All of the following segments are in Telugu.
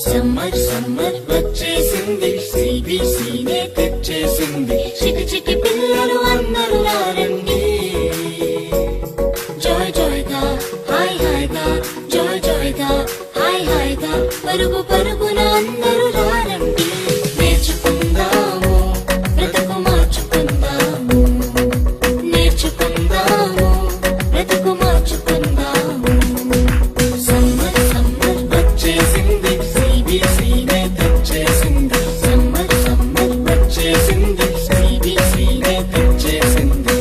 సమ్మర్ సమ్మర్ వచ్చేసింది సిబిసినే తెచ్చేసింది చికి చికి పిల్లలు అందరూ రండి జాయ్ జాయ్ గా హాయ్ హాయ్ గా జాయ్ జాయ్ గా హాయ్ హాయ్ గా పరుగు పరుగున అందరూ రండి నేర్చుకుందాము బ్రతుకు మార్చుకుందాము నేర్చుకుందాము బ్రతుకు మార్చుకుందాము సమ్మర్ సమ్మర్ వచ్చేసింది సిబిసినే తెచ్చేసింది సమ్మర్ సమ్మర్ వచ్చేసింది సిబిసినే తెచ్చేసింది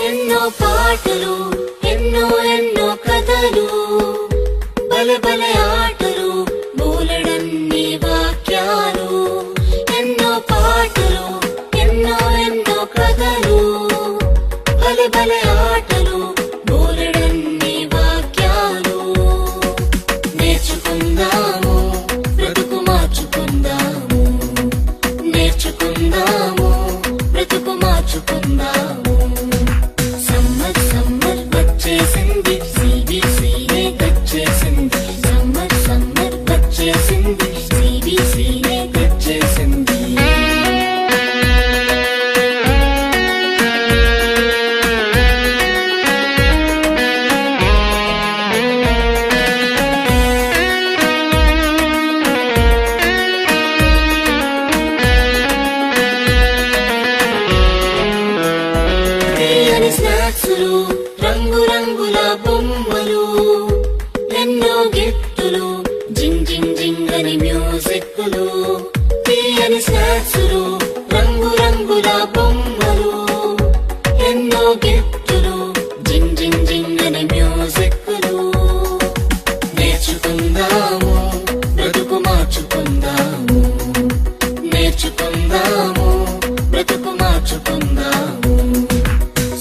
ఎన్నో పాటలు ఎన్నో ఎన్నో కథలు బలె బలె ఆటలు బోలెడన్ని వాక్యాలు ఎన్నో పాటలు ఎన్నో ఎన్నో కథలు బలె బలె ఆటలు బోలెడన్ని వాక్యాలు నేర్చుకుందాము బ్రతుకు మార్చుకుందాము నేర్చుకుందాము బ్రతుకు మార్చుకుందాము సమ్మర్ సమ్మర్ వచ్చేసింది సిబిసినే తెచ్చేసింది సమ్మర్ సమ్మర్ వచ్చేసింది సిబిసినే తెచ్చేసింది తీయని స్నాక్సులు రంగు రంగుల బొమ్మలు ఎన్నో గిఫ్టులు జింగ్ జింగ్ జింగ్ అని మ్యూజిక్లు తీయని స్నాక్సులు రంగు రంగుల బొమ్మలు ఎన్నో గిఫ్టులు జింగ్ జింగ్ జింగ్ అని మ్యూజిక్లు నేర్చుకుందాము బ్రతుకు మార్చుకుందాము నేర్చుకుందాము బ్రతుకు మార్చుకుందాము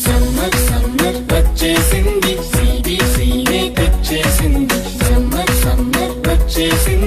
సమ్మర్ సమ్మర్ వచ్చేసింది సిబిసినే తెచ్చేసింది సమ్మర్ సమ్మర్ వచ్చేసింది